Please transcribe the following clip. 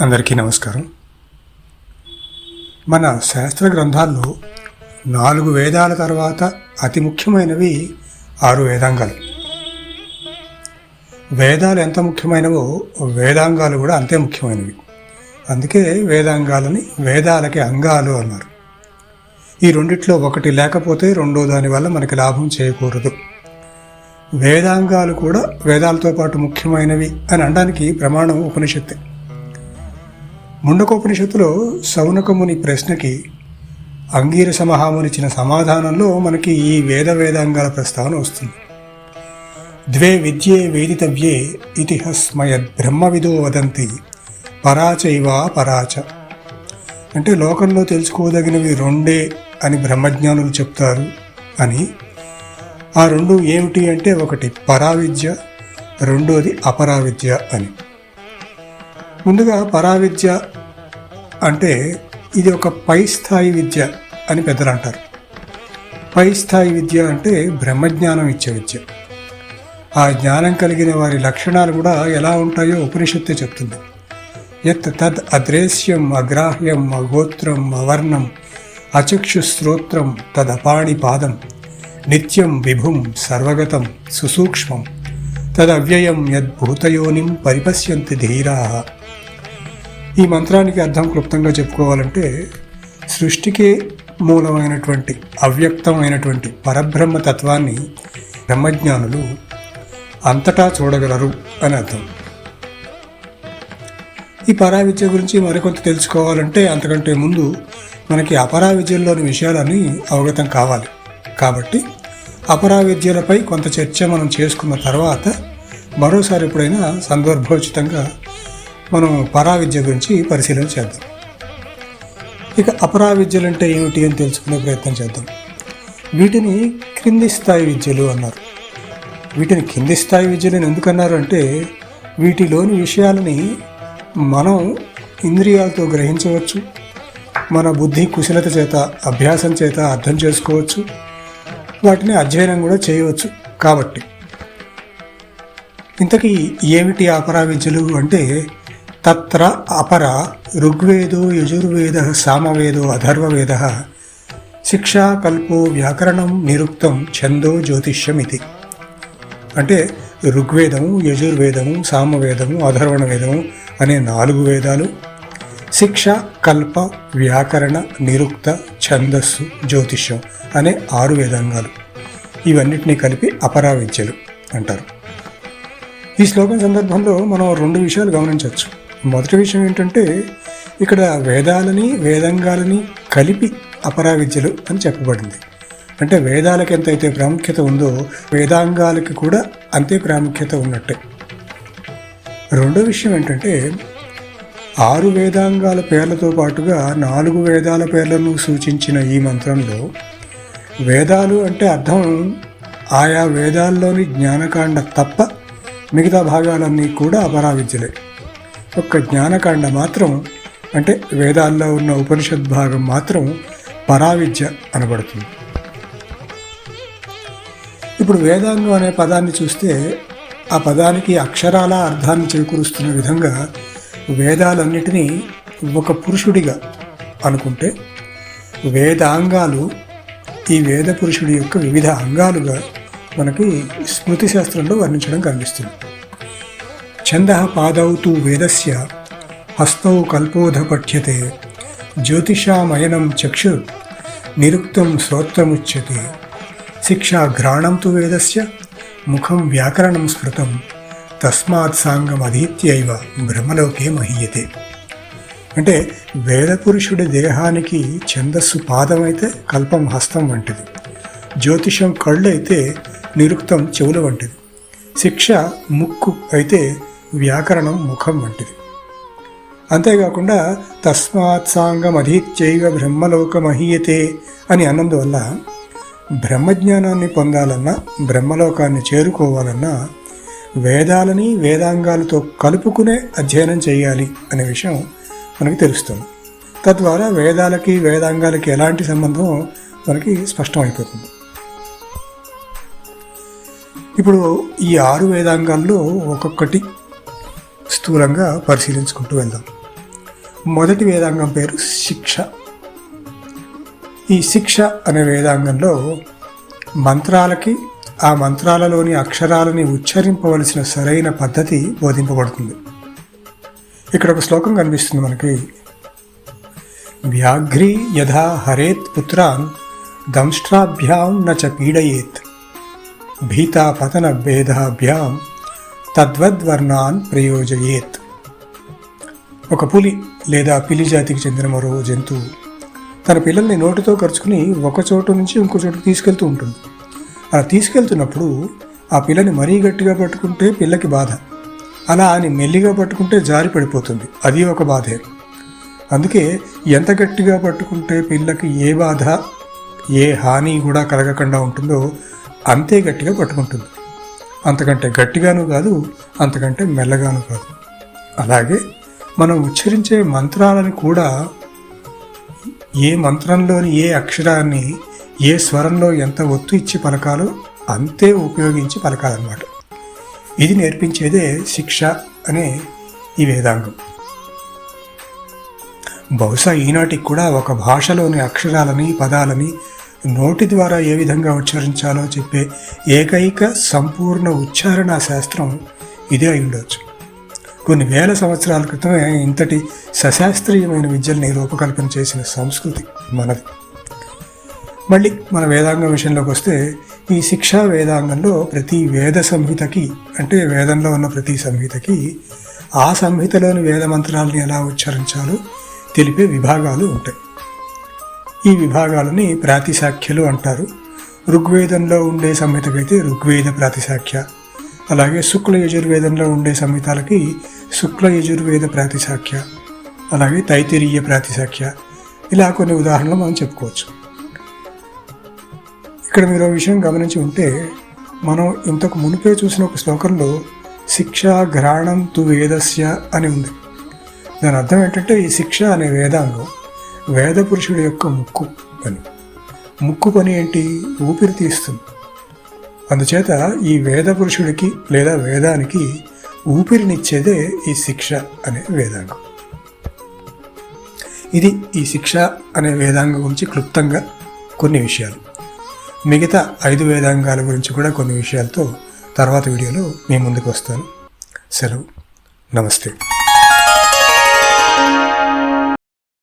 అందరికీ నమస్కారం. మన శాస్త్ర గ్రంథాల్లో 4 వేదాల తర్వాత అతి ముఖ్యమైనవి 6 వేదాంగాలు. వేదాలు ఎంత ముఖ్యమైనవో వేదాంగాలు కూడా అంతే ముఖ్యమైనవి. అందుకే వేదాంగాలని వేదాలకి అంగాలు అన్నారు. ఈ రెండిట్లో ఒకటి లేకపోతే రెండో దాని వల్ల మనకి లాభం చేయకూడదు. వేదాంగాలు కూడా వేదాలతో పాటు ముఖ్యమైనవి అని అనడానికి ప్రమాణం ఉపనిషత్తే. ముండకోపనిషత్తులో శౌనకముని ప్రశ్నకి అంగీరస మహామునిచ్చిన సమాధానంలో మనకి ఈ వేదాంగాల ప్రస్తావన వస్తుంది. ద్వే విద్యే వేదితవ్యే ఇతిహస్మయద్ బ్రహ్మవిదో వదంతి పరాచైవా పరాచ. అంటే లోకంలో తెలుసుకోదగినవి 2 అని బ్రహ్మజ్ఞానులు చెప్తారు అని. ఆ 2 ఏమిటి అంటే, ఒకటి పరావిద్య, రెండోది అపరావిద్య అని. ముందుగా పరావిద్య అంటే ఇది ఒక పై స్థాయి విద్య అని పెద్దలు అంటారు. పై స్థాయి విద్య అంటే బ్రహ్మజ్ఞానం ఇచ్చే విద్య. ఆ జ్ఞానం కలిగిన వారి లక్షణాలు కూడా ఎలా ఉంటాయో ఉపనిషత్తే చెప్తుంది. యత్ తద్ అద్రేశ్యం అగ్రాహ్యం అగోత్రం అవర్ణం అచక్షుశ్రోత్రం తదపాణి పాదం నిత్యం విభుం సర్వగతం సుసూక్ష్మం తదవ్యయం యద్భూతయోనిం పరిపశ్యంతి ధీరాః. ఈ మంత్రానికి అర్థం క్లుప్తంగా చెప్పుకోవాలంటే, సృష్టికే మూలమైనటువంటి అవ్యక్తమైనటువంటి పరబ్రహ్మ తత్వాన్ని బ్రహ్మజ్ఞానులు అంతటా చూడగలరు అని అర్థం. ఈ పరావిద్య గురించి మరికొంత తెలుసుకోవాలంటే అంతకంటే ముందు మనకి అపరావిద్యల్లోని విషయాలన్నీ అవగతం కావాలి. కాబట్టి అపరావిద్యలపై కొంత చర్చ మనం చేసుకున్న తర్వాత మరోసారి ఎప్పుడైనా సందర్భోచితంగా మనం పరావిద్య గురించి పరిశీలన చేద్దాం. ఇక అపరావిద్యలు అంటే ఏమిటి అని తెలుసుకునే ప్రయత్నం చేద్దాం. వీటిని క్రింది స్థాయి విద్యలు అన్నారు. వీటిని కింది స్థాయి విద్యలను ఎందుకన్నారు అంటే, వీటిలోని విషయాలని మనం ఇంద్రియాలతో గ్రహించవచ్చు, మన బుద్ధి కుశలత చేత అభ్యాసం చేత అర్థం చేసుకోవచ్చు, వాటిని అధ్యయనం కూడా చేయవచ్చు. కాబట్టి ఇంతకీ ఏమిటి అపరావిద్యలు అంటే, తత్ర అపర ఋగ్వేదో యజుర్వేద సామవేదో అథర్వవేద శిక్షా కల్పో వ్యాకరణం నిరుక్తం ఛందో జ్యోతిష్యం ఇది. అంటే ఋగ్వేదము, యజుర్వేదము, సామవేదము, అథర్వణ వేదము అనే 4 వేదాలు, శిక్ష, కల్ప, వ్యాకరణ, నిరుక్త, ఛందస్సు, జ్యోతిష్యం అనే 6 వేదాంగాలు. ఇవన్నిటినీ కలిపి అపరావిద్యలు అంటారు. ఈ శ్లోకం సందర్భంలో మనం 2 విషయాలు గమనించవచ్చు. మొదటి విషయం ఏంటంటే, ఇక్కడ వేదాలని వేదాంగాలని కలిపి అపరావిద్యలు అని చెప్పబడింది. అంటే వేదాలకు ఎంతైతే ప్రాముఖ్యత ఉందో వేదాంగాలకి కూడా అంతే ప్రాముఖ్యత ఉన్నట్టే. రెండో విషయం ఏంటంటే, 6 వేదాంగాల పేర్లతో పాటుగా 4 వేదాల పేర్లను సూచించిన ఈ మంత్రంలో వేదాలు అంటే అర్థం ఆయా వేదాల్లోని జ్ఞానకాండ తప్ప మిగతా భాగాలన్నీ కూడా అపరావిద్యలే. ఒక్క జ్ఞానకాండ మాత్రం, అంటే వేదాల్లో ఉన్న ఉపనిషద్ భాగం మాత్రం పరావిద్య అనబడుతుంది. ఇప్పుడు వేదాంగం అనే పదాన్ని చూస్తే ఆ పదానికి అక్షరాల అర్థాన్ని చేకూరుస్తున్న విధంగా వేదాలన్నిటినీ ఒక పురుషుడిగా అనుకుంటే, వేదాంగాలు ఈ వేద పురుషుడి యొక్క వివిధ అంగాలుగా మనకి స్మృతి శాస్త్రంలో వర్ణించడం కనిపిస్తుంది. ఛందః పాదౌ తు వేదస్య హస్తౌ కల్పోధ పఠ్యతే జ్యోతిషామయనం చక్షు నిరుక్తం శ్రోత్రముచ్యతే శిక్షా ఘ్రాణం తు వేదస్య ముఖం వ్యాకరణం స్మృతం తస్మాత్ సాంగం అధీత్యైవ బ్రహ్మలోకే మహీయతే. అంటే వేదపురుషుడి దేహానికి ఛందస్సు పాదమైతే కల్పం హస్తం వంటిది, జ్యోతిషం కళ్ళు అయితే నిరుక్తం చెవుల వంటిది, శిక్ష ముక్కు అయితే వ్యాకరణం ముఖం వంటిది. అంతేకాకుండా తస్మాత్ సాంగం అధీత్యైవ బ్రహ్మలోక మహీయతే అని అన్నందువల్ల బ్రహ్మజ్ఞానాన్ని పొందాలన్నా బ్రహ్మలోకాన్ని చేరుకోవాలన్నా వేదాలని వేదాంగాలతో కలుపుకునే అధ్యయనం చేయాలి అనే విషయం మనకి తెలుస్తుంది. తద్వారా వేదాలకి వేదాంగాలకి ఎలాంటి సంబంధం మనకి స్పష్టమైపోతుంది. ఇప్పుడు ఈ 6 వేదాంగాల్లో ఒక్కొక్కటి స్థూలంగా పరిశీలించుకుంటూ వెళ్దాం. మొదటి వేదాంగం పేరు శిక్ష. ఈ శిక్ష అనే వేదాంగంలో మంత్రాలకి ఆ మంత్రాలలోని అక్షరాలని ఉచ్చరింపవలసిన సరైన పద్ధతి బోధింపబడుతుంది. ఇక్కడ ఒక శ్లోకం కనిపిస్తుంది మనకి. వ్యాఘ్రీ యథా హరేత్ పుత్రాన్ దంష్ట్రాభ్యాం నచ పీడయేత్ భీతా పతన భేదాభ్యాం తద్వద్వర్ణాన్ ప్రయోజయేత్. ఒక పులి లేదా పిలి జాతికి చెందిన మరో జంతువు తన పిల్లల్ని నోటితో కరుచుకుని ఒక చోటు నుంచి ఇంకో చోటుకు తీసుకెళ్తూ ఉంటుంది. అలా తీసుకెళ్తున్నప్పుడు ఆ పిల్లని మరీ గట్టిగా పట్టుకుంటే పిల్లకి బాధ, అలా అని మెల్లిగా పట్టుకుంటే జారి పడిపోతుంది, అది ఒక బాధే. అందుకే ఎంత గట్టిగా పట్టుకుంటే పిల్లకి ఏ బాధ ఏ హాని కూడా కలగకుండా ఉంటుందో అంతే గట్టిగా పట్టుకుంటుంది. అంతకంటే గట్టిగాను కాదు, అంతకంటే మెల్లగాను కాదు. అలాగే మనం ఉచ్చరించే మంత్రాలను కూడా ఏ మంత్రంలోని ఏ అక్షరాన్ని ఏ స్వరంలో ఎంత ఒత్తు ఇచ్చి పలకాలో అంతే ఉపయోగించి పలకాలన్నమాట. ఇది నేర్పించేదే శిక్ష అనే ఈ వేదాంగం. బహుశా ఈనాటికి కూడా ఒక భాషలోని అక్షరాలని పదాలని నోటి ద్వారా ఏ విధంగా ఉచ్చరించాలో చెప్పే ఏకైక సంపూర్ణ ఉచ్చారణ శాస్త్రం ఇదే అయి ఉండవచ్చు. కొన్ని వేల సంవత్సరాల క్రితమే ఇంతటి సశాస్త్రీయమైన విద్యల్ని రూపకల్పన చేసిన సంస్కృతి మనది. మళ్ళీ మన వేదాంగం విషయంలోకి వస్తే, ఈ శిక్షా వేదాంగంలో ప్రతి వేద సంహితకి, అంటే వేదంలో ఉన్న ప్రతి సంహితకి ఆ సంహితలోని వేద మంత్రాలని ఎలా ఉచ్చరించాలో తెలిపే విభాగాలు ఉంటాయి. ఈ విభాగాలని ప్రాతిశాఖ్యలు అంటారు. ఋగ్వేదంలో ఉండే సంహితకైతే ఋగ్వేద ప్రాతిశాఖ్య, అలాగే శుక్ల యజుర్వేదంలో ఉండే సంహితాలకి శుక్ల యజుర్వేద ప్రాతిశాఖ్య, అలాగే తైత్తిరీయ ప్రాతిశాఖ్య, ఇలా కొన్ని ఉదాహరణలు మనం చెప్పుకోవచ్చు. ఇక్కడ మీరు విషయం గమనించి ఉంటే, మనం ఇంతకు మునిపే చూసిన ఒక శ్లోకంలో శిక్షా ఘ్రాణం తు వేదస్య అని ఉంది. దాని అర్థం ఏంటంటే, ఈ శిక్ష అనే వేదాంగం వేద పురుషుడి యొక్క ముక్కు పని. ముక్కు పని ఏంటి? ఊపిరి తీస్తుంది. అందుచేత ఈ వేద పురుషుడికి లేదా వేదానికి ఊపిరినిచ్చేదే ఈ శిక్ష అనే వేదాంగం. ఇది ఈ శిక్ష అనే వేదాంగం గురించి క్లుప్తంగా కొన్ని విషయాలు. మిగతా 5 వేదాంగాల గురించి కూడా కొన్ని విషయాలతో తర్వాత వీడియోలో మీ ముందుకు వస్తాను. సెలవు. నమస్తే.